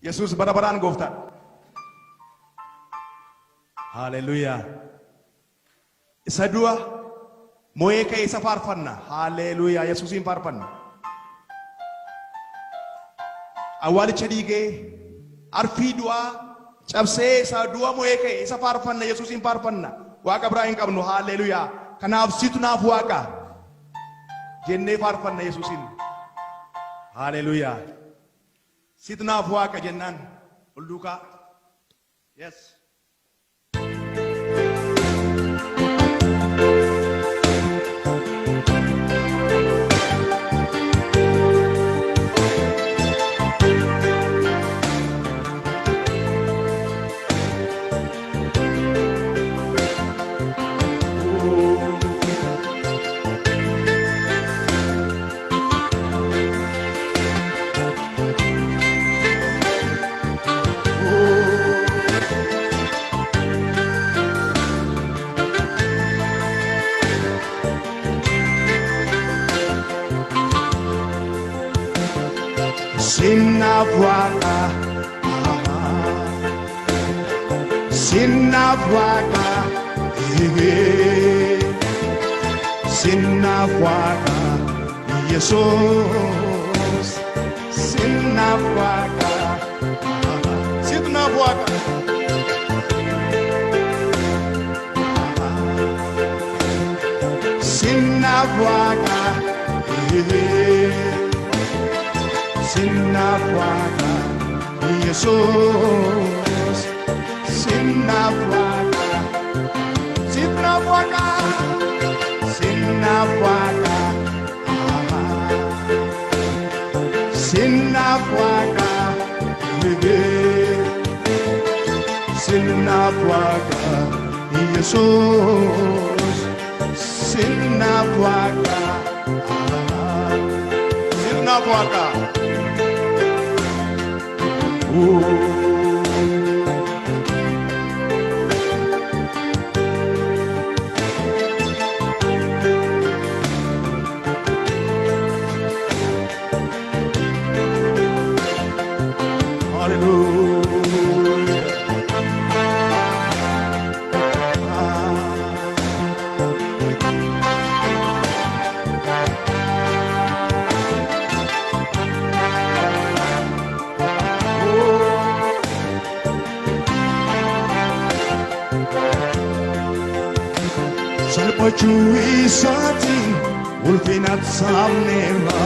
Yesus bara-baraan gooftaa. Hallelujah. Isa du'a mo'ee ka'e isa faarfanna. Hallelujah. Yesuusin faarfanna. Awwaalicha dhiigee arfii du'aa cabsee isa du'a mo'ee ka'e isa faarfanna. Yesuusin faarfanna. Waaqa biraa hin qabnu. Hallelujah. Kanaaf situ naaf waaqa jennee faarfanna Yesuusin. Hallelujah. Situ naaf waaqa jennaan ol duukaa. Yes. Sinafwaka, Sinafwaka, Jesus, Sinafwaka, Sinafwaka, Sinafwaka, Sinafwaka, Jesus, Sinafwaka, Sinafwaka, Sinafwaka, Sinafwaka, Sinafwaka, Jesus, Sinafwaka, Sinafwaka. Salphachuu isaatiin ulfina sabneerra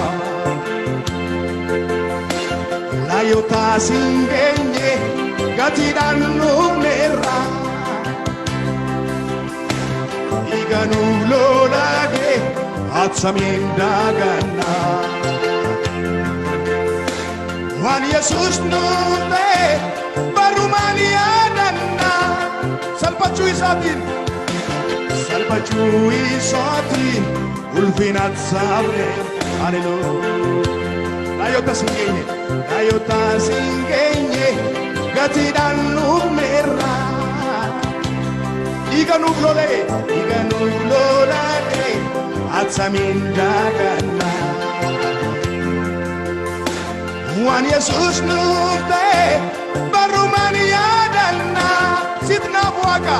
laayotaas hin geenye gatiidhaan dhufneerra dhiiga nuuf lolaage atsamiin daaganna waan Yesuus nuuf ta'e barumaan yaadanna salphachuu isaatiin. Salphachuu isaatiin ulfina sabneerra. Hallelujah. Laayotaas hin geenye, laayotaas hin geenye gatiidhaan dhufneerra dhiiga nuuf lolaage atsamiin daaganna waan Yesuus nuuf ta'e barumaan yaadanna situ naaf waaqa.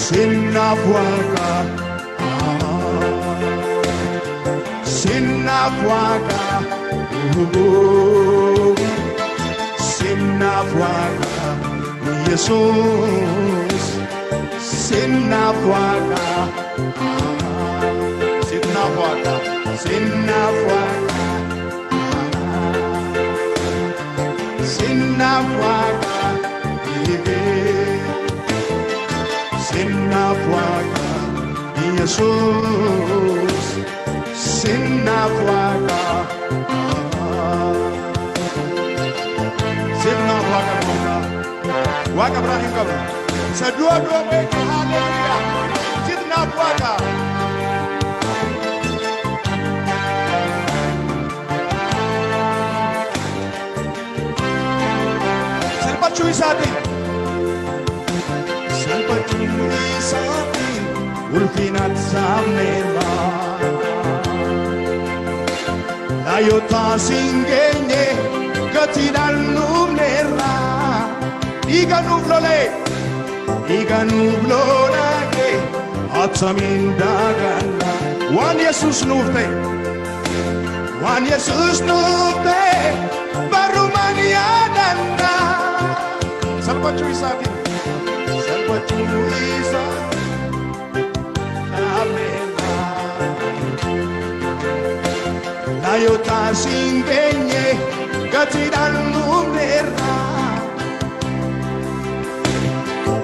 Sinafwaka, Sinafwaka, Sinafwaka, Jesus, Sinafwaka, Sinafwaka, Sinafwaka, Sinafwaka, Sinafwaka, Jesus, Sinafwaka, Sinafwaka, Waka Brahim Kabra, Sadua Dobe, Hallelujah, Sinafwaka. Salphachuu isaatiin. Salphachuu isaatiin ulfina sabneerra laayotaas hin geenye gatiidhaan nuufneerra dhiiga nuuf lolee dhiiga nuuf lolaagee attamiin daaganna waan Yesuus nuuf ta'e waan Yesuus nuuf ta'e barumaan yaadanna salphachuu isaatiin salphachuu isaatiin dhaabneerra laayotaa siin geenye gatiidhaan nuufneerra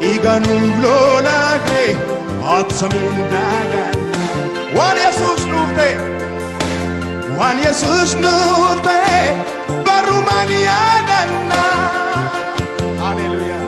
dhiiga nuuf lolaagee attamiin daaganna waan Yesuus nuuf ta'e waan Yesuus nuuf ta'e barumaan yaadanna. Hallelujah.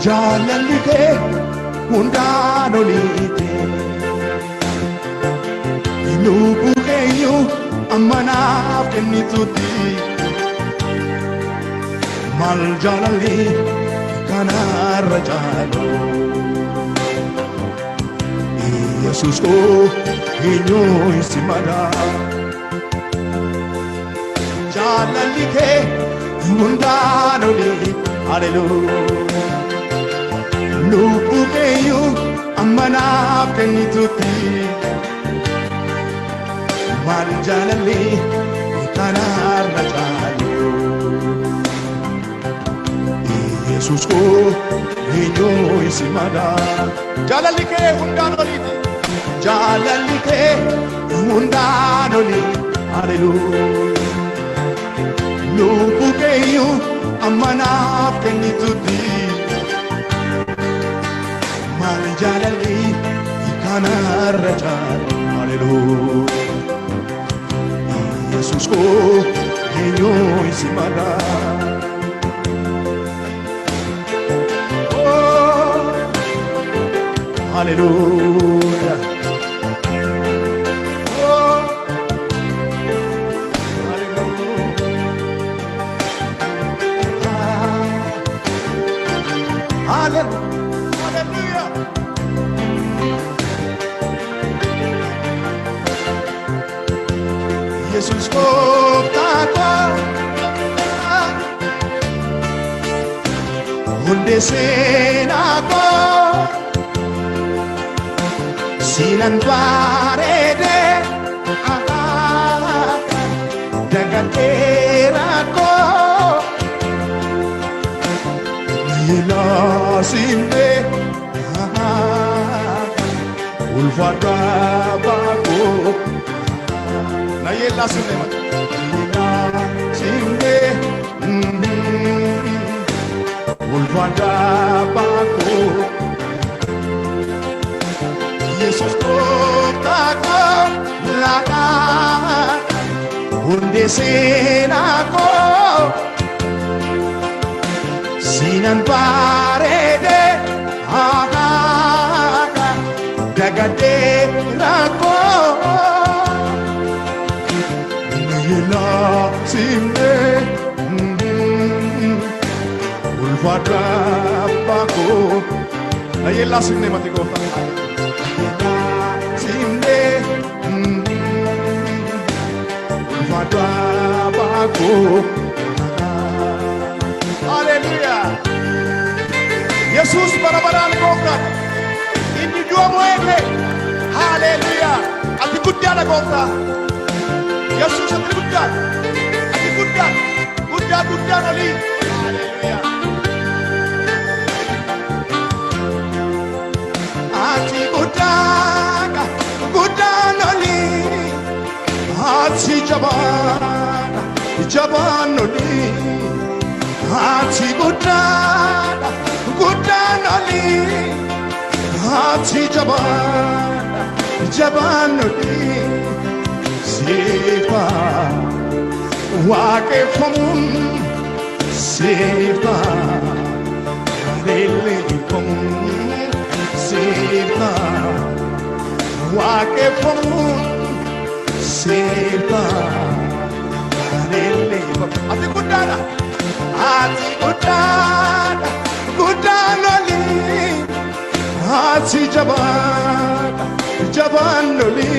Jaalalli kee hundaan oliite lubbuu keenya amma naaf kennitutti maal jaalalli kanarra caalu Yesuus koo eenyuu si madaa jaalalli kee hundaan oliite hallelujah lubbuu keenya amma naaf kennitutti maal jaalalli kanarra caalu Yesuus koo eenyuu si madaa jaalalli kee hundaan oliite jaalalli kee hundaan oliite hallelujah lubbuu keenya amma naaf kennitutti maal jaalalli kanarra caalu hallelujah Yesuus koo eenyuu si madaa oh hallelujah oh hallelujah hallelujah Yesuus gooftaa koo hundee seenaa koo siinan bareede daganteera koo ilaasimne ulfaadhaa baakoo na yella sinne ulfada bako Yesus kotako laka hunde senako sinan parede agaka dagade rako yella simne ulfada bako na yella simne mati kota simne ulfada bako hallelujah Yesus bara-baraan kota inni dua moete hallelujah ati guddaadha kota Yesus ati guddaa oli hallelujah ati guddaa oli ati jabaan oli ati guddaa oli ati jabaan oli sifa waaqeffamuun Sifta Hallelujah Sifta Waaqeffamu Sifta Hallelujah Ati guddaadha guddaanoli Ati jabaanoli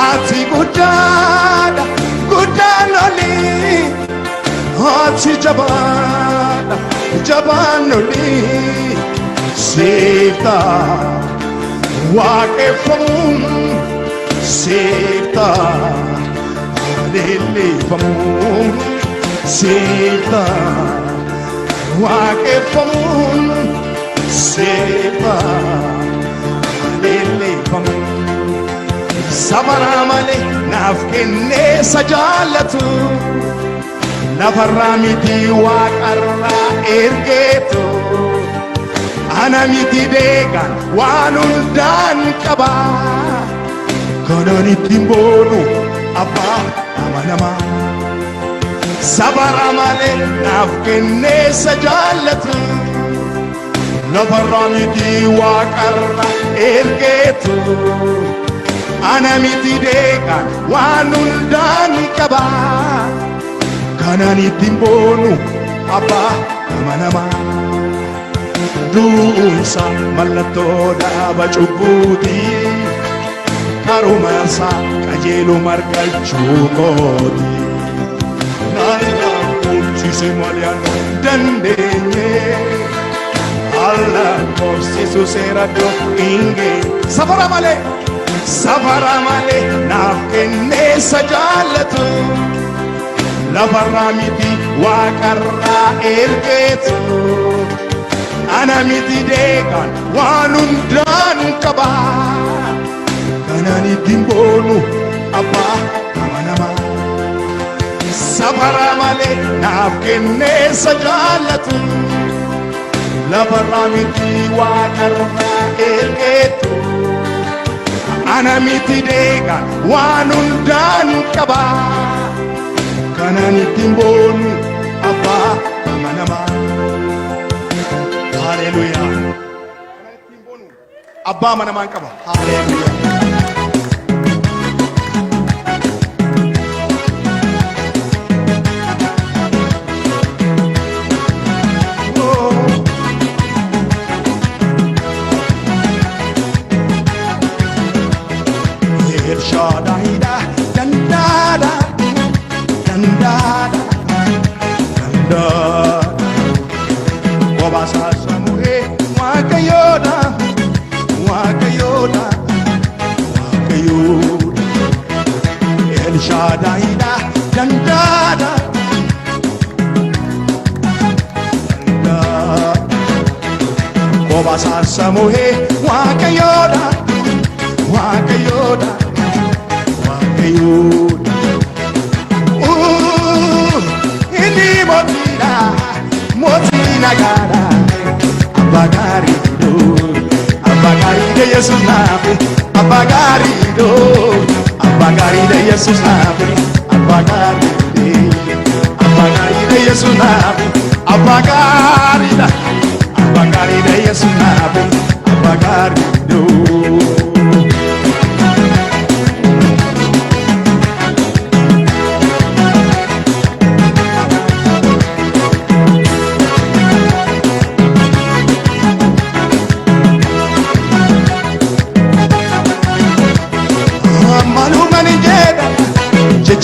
Ati guddaanoli Ati jabaanoli Sifta Waaqeffamu Sifta Hallelujah Sifta Waaqeffamu Sifta Hallelujah Sabara male naaf kenne sajaalatu Lafarraa miti waaqarraa ergeetu Ana miti deegaan waan hundaan qaba Kanan ittiin boonu abbaa amanamaa Sabara male naaf kenne sajaalatu Lafarraa miti waaqarraa ergeetu Ana miti deegaan waan hundaan qaba Kanan ittiin boonu abbaa amanamaa Du'uunsa mallattoo dhaaba cubbuuti Karumaansa qajeeluu margalchuu kooti Naannaa bulchise malee dandeenye Alla korsiisu seera dhoqqinge Safara malee naaf kennee sajaalatu Lafarraa miti waaqarraa ergeetu Ana miti deegaan waan hundaan qaba Kanan ittiin boonu abbaa amanamaa Safara malee naaf kennee sajaalatu Lafarraa miti waaqarraa ergeetu Ana miti deegaan waan hundaan qaba Kanan ittiin boonu abbaa amanamaa Hallelujah Kanan ittiin boonu abbaa amanamaan qaba Hallelujah Samuhe Wakayoda Ini motina gara Abagari de Jesus nabe Abagari de Jesus nabe Abagari de Jesus nabe Abagari de Jesus nabe Abagari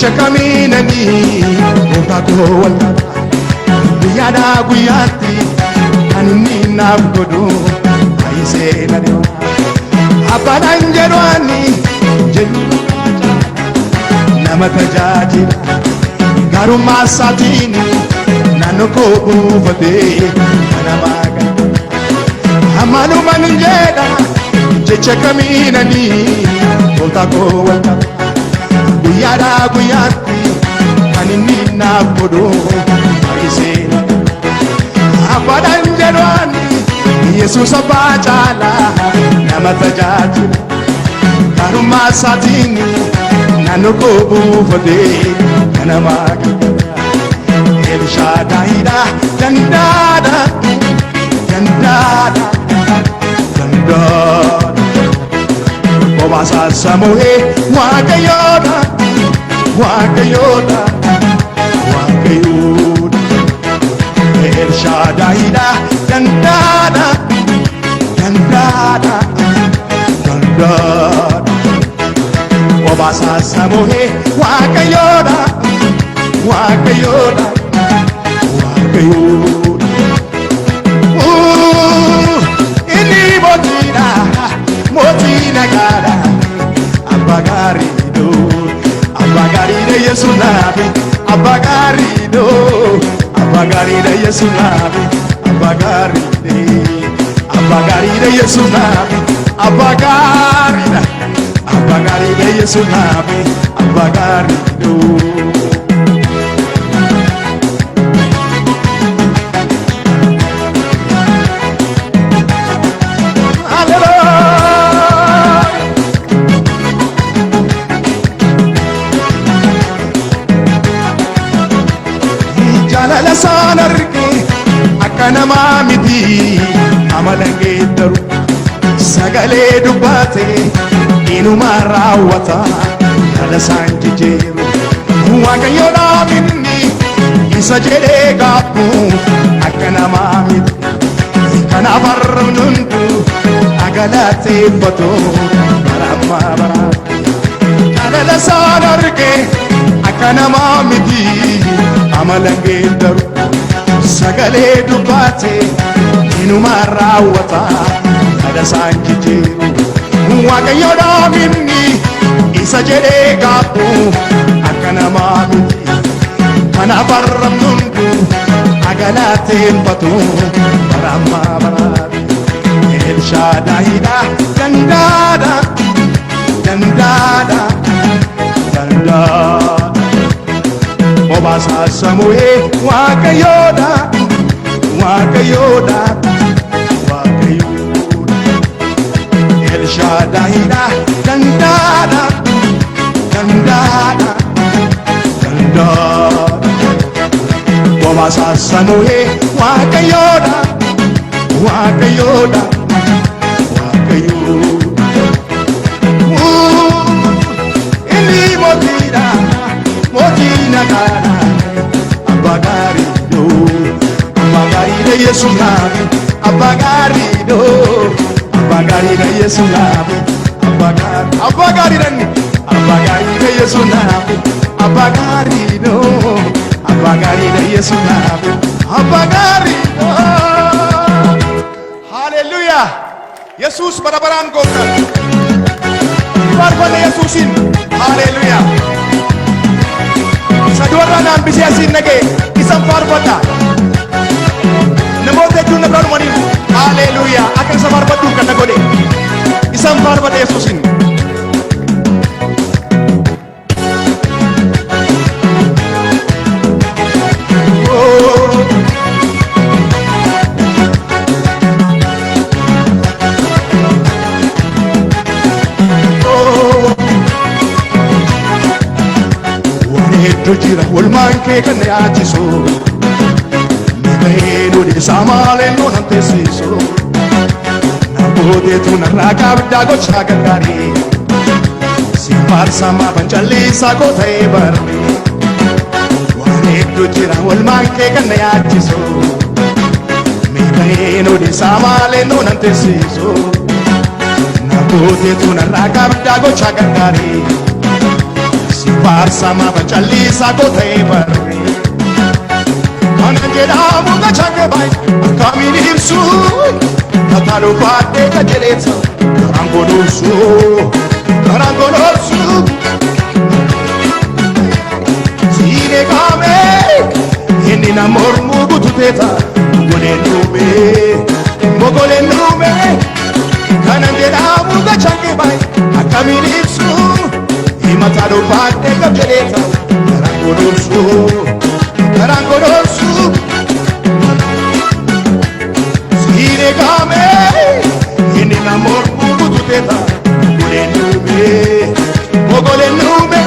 Chakaminani Otago waltaba Guyada guyati Anini nabgodo Aise nadewa Abadan jedwani Nama tajajira Garuma satini Nanuko ufate Anamaga Amanu manjeda Chakaminani Otago waltaba Guyada guyati Kanini nabgodo Aise Abadan jedwani Yesus abachala Nama tajajira Garuma satini Nanuko ufate Anamaga El El Shaddai'dha dandaadha dandaadha dandaadha Obasa Samu'ee Waaqayyoodha Waaqayyoodha Waaqayyoodha El Shaddai'dha dandaadha dandaadha dandaadha Obasa Samu'ee Waaqayyoodha Waaqayyoodha Waaqayyoodha Inni mootiidha mootii nagaadha Abbaa gaariidha Abbaa gaariidha Yesuus naafi Abbaa gaariidha Abbaa gaariidha Yesuus naafi Abbaa gaariidha Yesuus naafi Abbaa gaariidha Abbaa gaariidha Yesuus naafi Abbaa gaariidha Jalala sanarge akana mamiti amalange daru sagale dubate inuma rawata dala sanjijeru Waaqayyoodha minni isa jedhe gaabbu akana mamiti kana barnundu agalate foto baramma bara jalala sanarge akana mamiti amalange daru sagale dubate inuma rawata ada sanjijeru Waaqayyoodha minni isa jedhe gaabbu akana mamiti kana barramnundu agalate fatu baramma bara El Shaddai'dha dandaadha dandaadha dandaadha Obasa Samu'ee Waaqayyoodha Waaqayyoodha Waaqayyoodha El Shaddai'dha dandaadha dandaadha dandaadha Obasa Samu'ee Waaqayyoodha Waaqayyoodha Waaqayyoodha Inni mootiidha mootii nagaadha Abbaa gaariidha Abbaa gaariidha Yesuus naafi Abbaa gaariidha Abbaa gaariidha Yesuus naafi Abbaa gaariidha Abbaa gaariidha Yesuus naafi Abbaa gaariidha Abbaa gaariidha Yesuus naafi Abbaa gaariidha Hallelujah Yesuus barabaraan gooftaa Faarfanna Yesuusin Hallelujah Saduarra naan bisee asiin nagee isan faarfadha namoota hedduun na biraan waliin Hallelujah akka isa faarfadhuun kan na godhe isan faarfadha Yesuusin Jira olmaan kee kan yaachisu Mikaa'elu deesaa maaleen noonan teessisu Nabooteetu narraa qabdaa gochaa gaggaarii Si faarsamaa bancalliisaa koo ta'ee barre Waan hedduu jira olmaan kee kan yaachisu Mikaa'elu deesaa maaleen noonan teessisu Nabooteetu narraa qabdaa gochaa gaggaarii Farsama bancalliisaa koo ta'ee barre Kana jedhamu gachange baay akkamiin ibsu Tataaluu baadhee qajeeleessa karaan godhorsu karaan godhorsu Siine qaamee inni na mormuu gututeeta mogoleen dhume Kana jedhamu gachange baay akkamiin ibsu Matalo paate kapjeleta karang godorsu Sine game ini namor buku teta mogole nume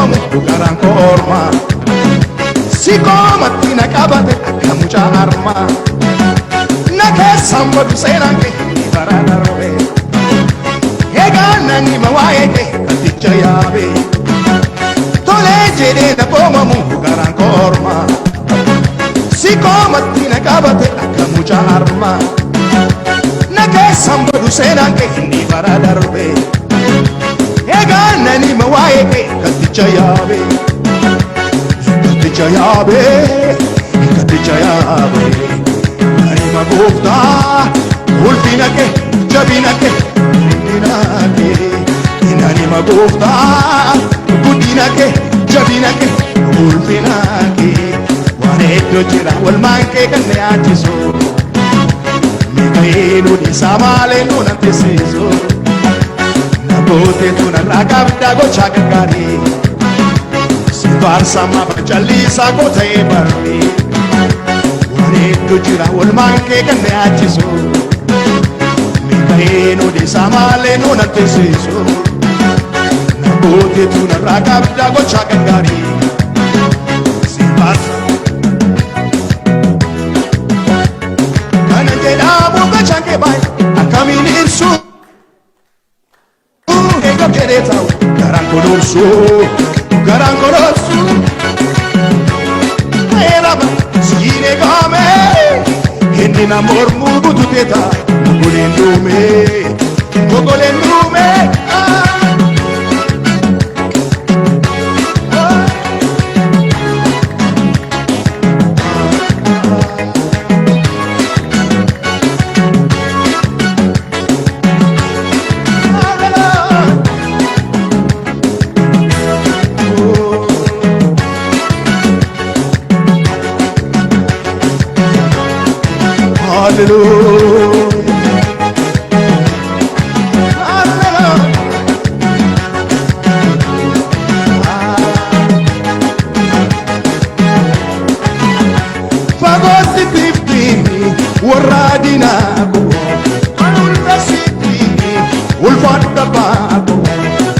boomamu garaan koo ormaa si koomatti na qabate akka mucaa harmaa na keessan badu seenaan kee ni bara darbe egaa nanni ma waa'ee kee katticha yaabe tolee jedhee na boomamu garaan koo ormaa si koomatti na qabate akka mucaa harmaa na keessan badu seenaan kee ni bara darbe egaa nanni ma waa'ee kee katticha yaabe katticha yaabe katticha yaabe ani ma gooftaa ulfina kee jabina kee guddina kee ani ma gooftaa guddina kee jabina kee ulfina kee waan hedduu jira walmaan kee kan na yaachisu Mikaelu di samale non antesiso na bote tu na rakabda gocha gari si farsa ma bachalisa gote barri wane tu jira wal manke kan ne achiso Mikaelu di samale non antesiso na bote tu na rakabda gocha gari si farsa Change by a coming in soon. Take up your data, Garancolosu, Garancolosu. Eraba, Sine Game, in amor mubu to teta, Mugolendume. Hallelujah. Fagosti tiftini warraa dinaago anulta sitini ulfaadha baago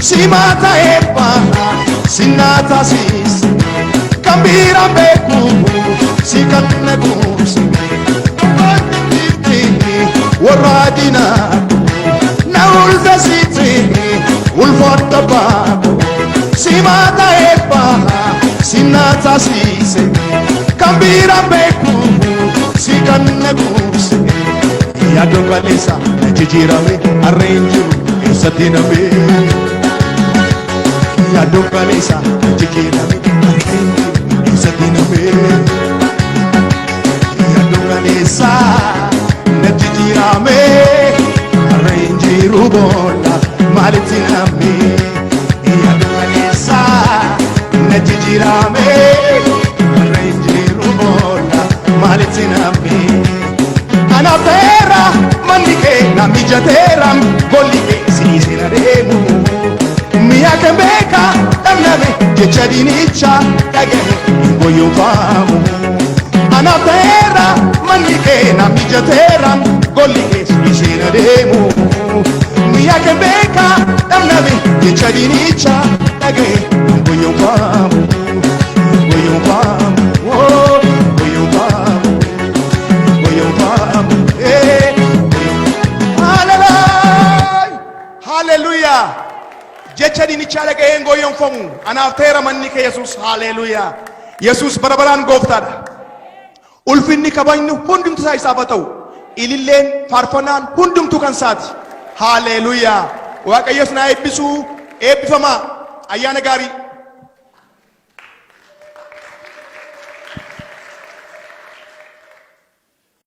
simata eebbaha sinnaata siisi kan biira beeku si kan naguusi warraa dinaago na ulta sitini ulfaadha baago simata eebbaha sinnaata siisi Kambira beku sikanne kuse ya dongalesa jijirawe arrange satiname ya dongalesa jijirawe arrange satiname ya dongalesa jijirame arrange rubola malitiname ya dongalesa jijirame Malitiname Anapera Mandike Namijatera Golike Sinisina Demu Miyake Mbeka Damname Jedhaniif Dagane Boyo Famu Anapera Mandike Namijatera Golike Sinisina Demu Miyake Mbeka Damname Jedhaniif Dagane Boyo Famu Boyo Famu Hallelujah. Jedhaniif dhaga'een gooyonfamu anaaf teera manni kee Yesuus. Hallelujah. Yesuus barabaraan gooftaadha. Ulfinni kabajni hundumtu isaa isaaf haa ta'u. Ililleen faarfannaan hundumtu kan isaati. Hallelujah. Waaqayyo isin haa eebbisu. Eebbifamaa. Ayyaana gaarii.